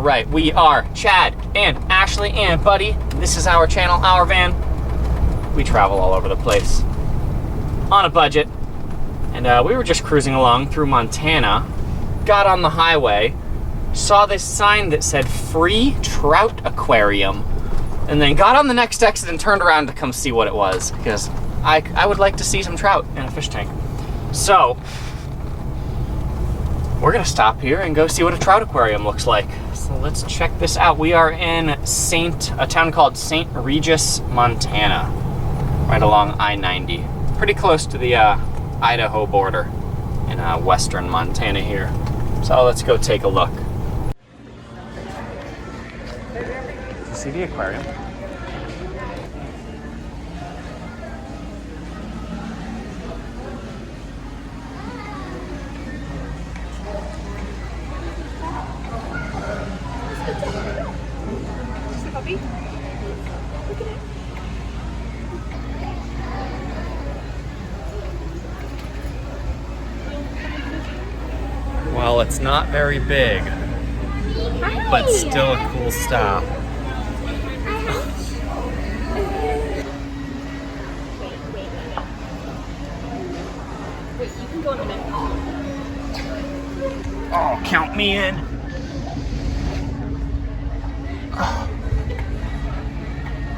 right, we are Chad and Ashley and Buddy. This is our channel, ouRVan. We travel all over the place on a budget. And we were just cruising along through Montana, got on the highway, saw this sign that said free Trout Aquarium, and then got on the next exit and turned around to come see what it was, because I would like to see some trout in a fish tank. So we're gonna stop here and go see what a trout aquarium looks like. So let's check this out. We are in a town called St. Regis, Montana, right along I-90. Pretty close to the Idaho border in western Montana here. So let's go take a look. You see the aquarium? Well, it's not very big, but still a cool stop. Wait, you can go in a minute. Oh, count me in.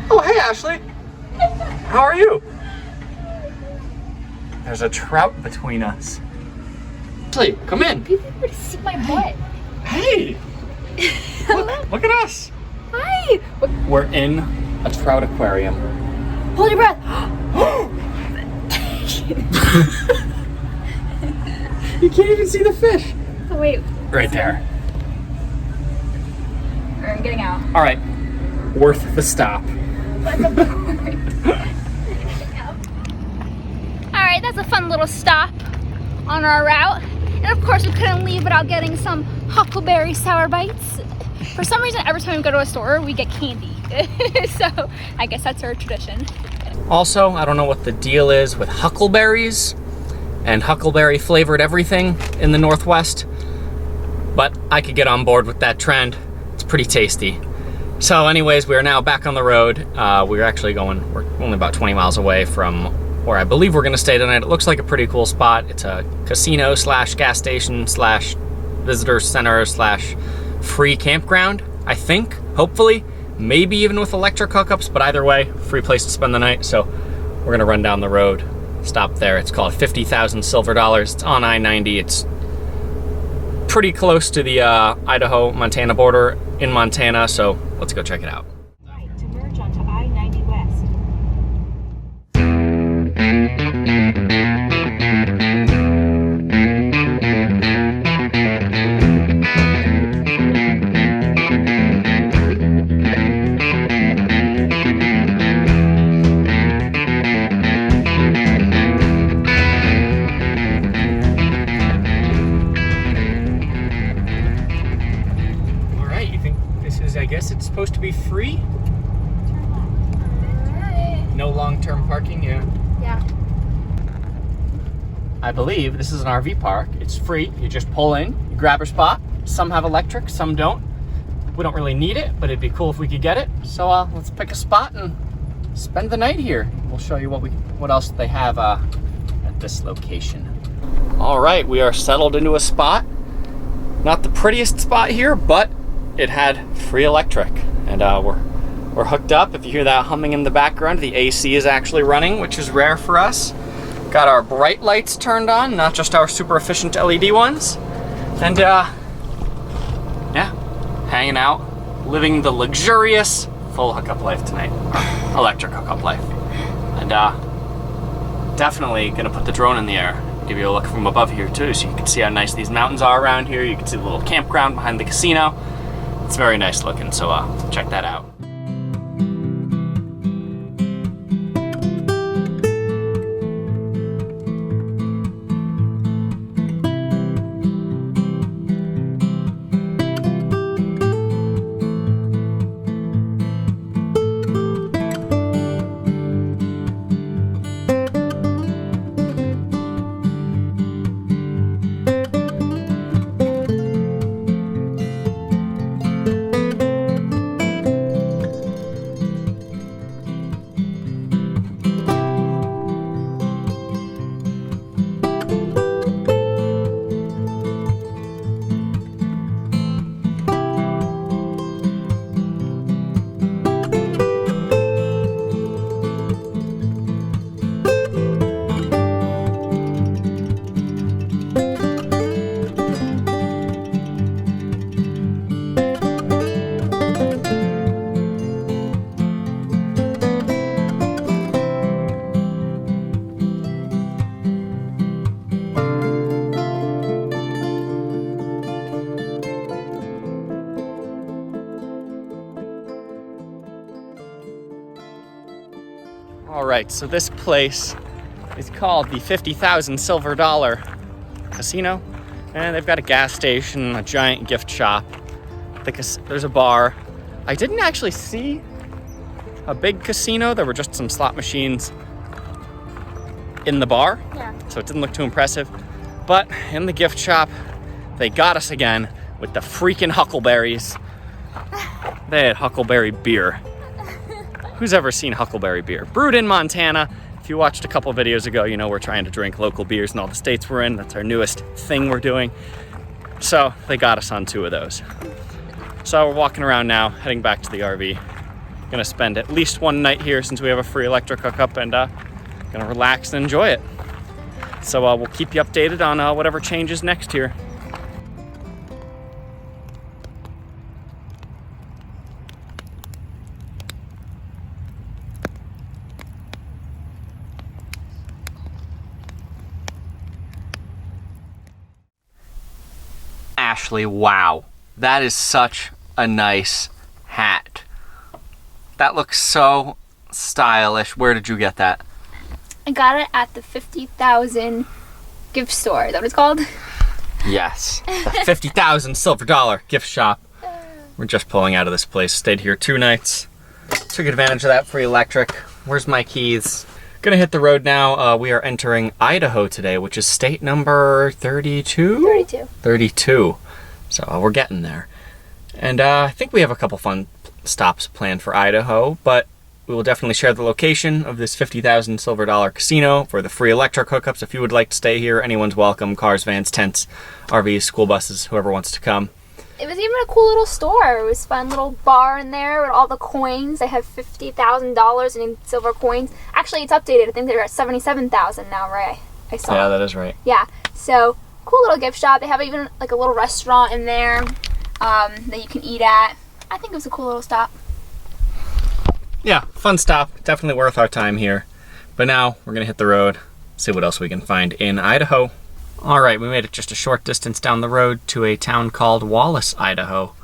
Oh, hey, Ashley. How are you? There's a trout between us. Ashley, come in. People would see my butt. Hey. Look at us. Hi. We're in a trout aquarium. Hold your breath. You can't even see the fish. Oh, wait. Right there. Alright, I'm getting out. All right. Worth the stop. Alright, that's a fun little stop on our route. And of course we couldn't leave without getting some huckleberry sour bites. For some reason, every time we go to a store, we get candy. So I guess that's our tradition. Also, I don't know what the deal is with huckleberries and huckleberry flavored everything in the Northwest, but I could get on board with that trend. It's pretty tasty. So anyways, we are now back on the road. We're only about 20 miles away from where I believe we're gonna stay tonight. It looks like a pretty cool spot. It's a casino slash gas station slash visitor center slash free campground, I think, hopefully. Maybe even with electric hookups, but either way, free place to spend the night. So we're gonna run down the road, stop there. It's called 50,000 Silver Dollars. It's on I-90. It's pretty close to the Idaho-Montana border in Montana, so let's go check it out. Right to merge onto I-90 West. I guess it's supposed to be free? Alright. No long-term parking, yeah. Yeah. I believe this is an RV park. It's free. You just pull in, you grab your spot. Some have electric, some don't. We don't really need it, but it'd be cool if we could get it. So let's pick a spot and spend the night here. We'll show you what else they have at this location. All right, we are settled into a spot. Not the prettiest spot here, but it had free electric, and we're hooked up. If you hear that humming in the background, the AC is actually running, which is rare for us. Got our bright lights turned on, not just our super efficient LED ones. And yeah, hanging out, living the luxurious full hookup life tonight, or electric hookup life. And definitely gonna put the drone in the air, give you a look from above here too, so you can see how nice these mountains are around here. You can see the little campground behind the casino. It's very nice looking, so check that out. All right, so this place is called the 50,000 Silver Dollar Casino, and they've got a gas station, a giant gift shop. There's a bar. I didn't actually see a big casino. There were just some slot machines in the bar, so it didn't look too impressive. But in the gift shop, they got us again with the freaking huckleberries. They had huckleberry beer. Who's ever seen huckleberry beer? Brewed in Montana. If you watched a couple videos ago, you know we're trying to drink local beers in all the states we're in. That's our newest thing we're doing. So they got us on 2 of those. So we're walking around now, heading back to the RV. Gonna spend at least 1 night here since we have a free electric hookup, and gonna relax and enjoy it. So we'll keep you updated on whatever changes next here. Ashley, wow, that is such a nice hat. That looks so stylish. Where did you get that? I got it at the 50,000 gift store. Is that what it's called? Yes, the 50,000 Silver Dollar gift shop. We're just pulling out of this place. Stayed here 2 nights. Took advantage of that free electric. Where's my keys? Gonna hit the road now. We are entering Idaho today, which is state number 32? 32. 32. So we're getting there. And I think we have a couple fun stops planned for Idaho, but we will definitely share the location of this 50,000 Silver Dollar casino for the free electric hookups. If you would like to stay here, anyone's welcome. Cars, vans, tents, RVs, school buses, whoever wants to come. It was even a cool little store. It was a fun little bar in there with all the coins. They have $50,000 in silver coins. Actually, it's updated. I think they're at 77,000 now, right? I saw. Yeah, that is right. Yeah. So, cool little gift shop. They have even like a little restaurant in there that you can eat at. I think it was a cool little stop. Yeah, fun stop. Definitely worth our time here. But now we're gonna hit the road, see what else we can find in Idaho. All right, we made it just a short distance down the road to a town called Wallace, Idaho.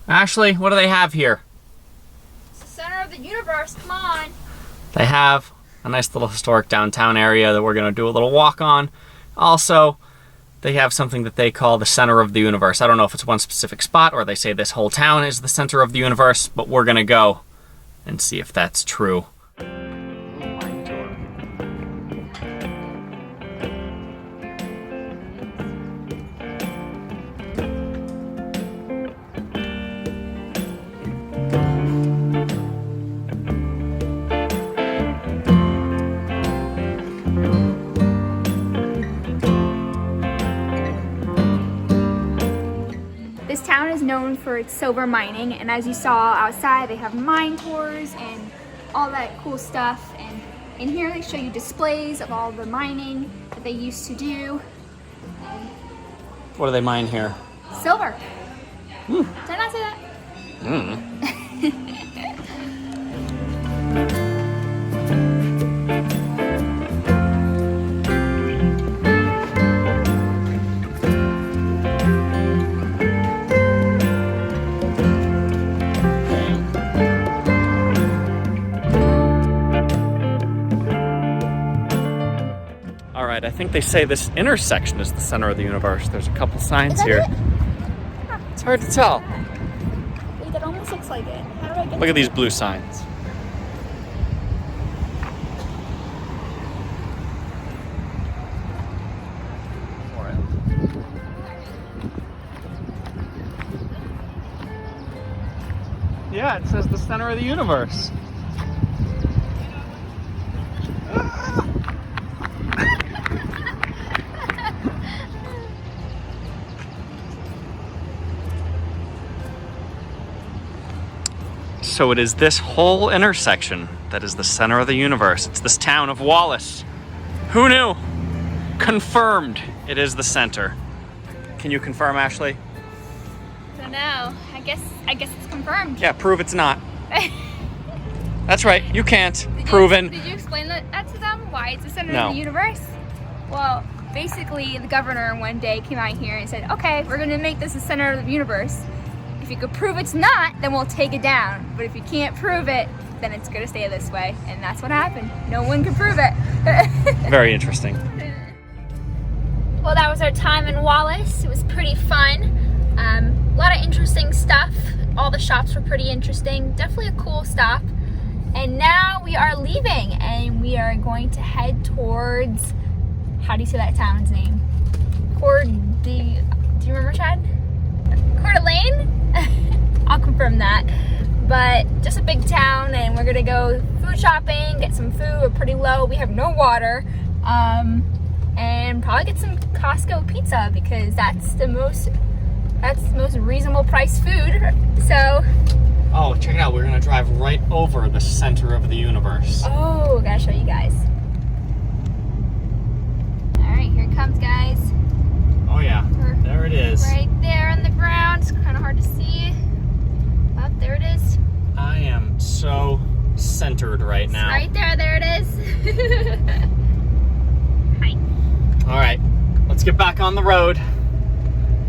Ashley, what do they have here? It's the center of the universe. Come on. They have a nice little historic downtown area that we're gonna do a little walk on. Also, they have something that they call the center of the universe. I don't know if it's one specific spot or they say this whole town is the center of the universe, but we're gonna go and see if that's true. This town is known for its silver mining, and as you saw outside, they have mine tours and all that cool stuff. And in here, they show you displays of all the mining that they used to do. What do they mine here? Silver. Did I not say that? I think they say this intersection is the center of the universe. There's a couple signs here. It's hard to tell. Wait, that almost looks like it. How do I get Look at these blue signs. Yeah, it says the center of the universe. So it is this whole intersection that is the center of the universe. It's this town of Wallace. Who knew? Confirmed it is the center. Can you confirm, Ashley? I don't know. I guess it's confirmed. Yeah, prove it's not. That's right, you can't. Proven. Did you explain that to them? Why it's the center No. of the universe? Well, basically the governor one day came out here and said, okay, we're gonna make this the center of the universe. If you could prove it's not, then we'll take it down. But if you can't prove it, then it's gonna stay this way. And that's what happened. No one can prove it. Very interesting. Well, that was our time in Wallace. It was pretty fun. A lot of interesting stuff. All the shops were pretty interesting. Definitely a cool stop. And now we are leaving and we are going to head towards, how do you say that town's name? Do you remember, Chad? Coeur d'Alene? I'll confirm that. But just a big town, and we're gonna go food shopping, get some food. We're pretty low. We have no water. And probably get some Costco pizza because that's the most reasonable price food. So. Oh, check it out. We're gonna drive right over the center of the universe. Oh, gotta show you guys. All right, here it comes, guys. Oh yeah, there it is. Right there on the ground. It's kind of hard to see. Oh, there it is. I am so centered right now. Right there, there it is. Hi. All right, let's get back on the road.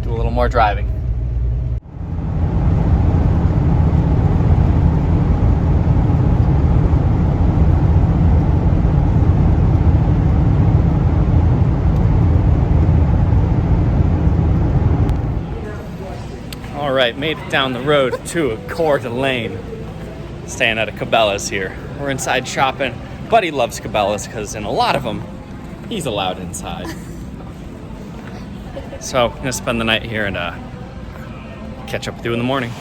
Do a little more driving. All right, made it down the road to Coeur d'Alene. Staying at a Cabelas here. We're inside shopping. Buddy loves Cabelas because in a lot of them, he's allowed inside. So I'm gonna spend the night here and catch up with you in the morning.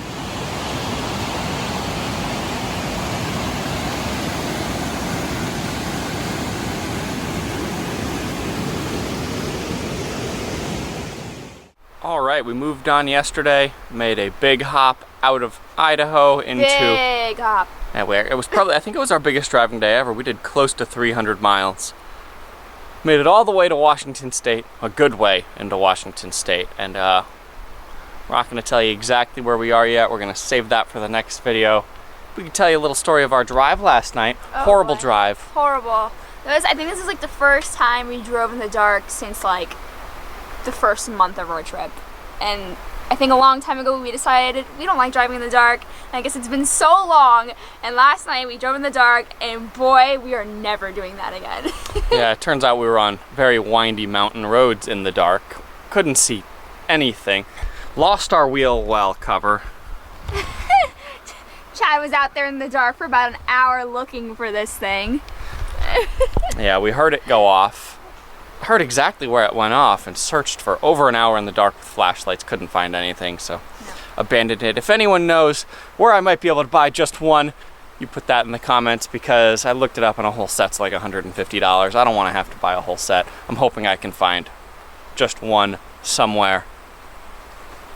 All right, we moved on yesterday, made a big hop out of Idaho into... Big hop. It was probably, I think it was our biggest driving day ever. We did close to 300 miles. Made it all the way to Washington State, a good way into Washington State. And we're not gonna tell you exactly where we are yet. We're gonna save that for the next video. We can tell you a little story of our drive last night. Oh, horrible boy. drive. Horrible. I think this is like the first time we drove in the dark since like the first month of our trip. And I think a long time ago we decided we don't like driving in the dark. And I guess it's been so long. And last night we drove in the dark and boy, we are never doing that again. Yeah, it turns out we were on very windy mountain roads in the dark. Couldn't see anything. Lost our wheel well cover. Chad was out there in the dark for about an hour looking for this thing. Yeah, we heard it go off. Heard exactly where it went off and searched for over an hour in the dark with flashlights. Couldn't find anything, so abandoned it. If anyone knows where I might be able to buy just one, you put that in the comments because I looked it up and a whole set's like $150. I don't want to have to buy a whole set. I'm hoping I can find just one somewhere.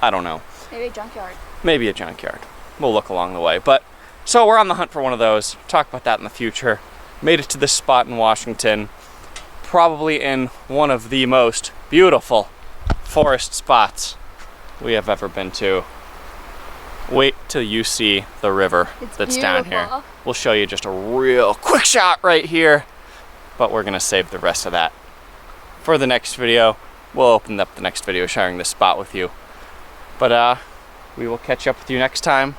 I don't know. Maybe a junkyard. Maybe a junkyard. We'll look along the way. But so we're on the hunt for one of those. Talk about that in the future. Made it to this spot in Washington. Probably in one of the most beautiful forest spots we have ever been to. Wait till you see the river that's down here. We'll show you just a real quick shot right here, but we're gonna save the rest of that for the next video. We'll open up the next video sharing this spot with you. But we will catch up with you next time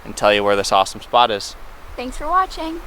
and tell you where this awesome spot is. Thanks for watching.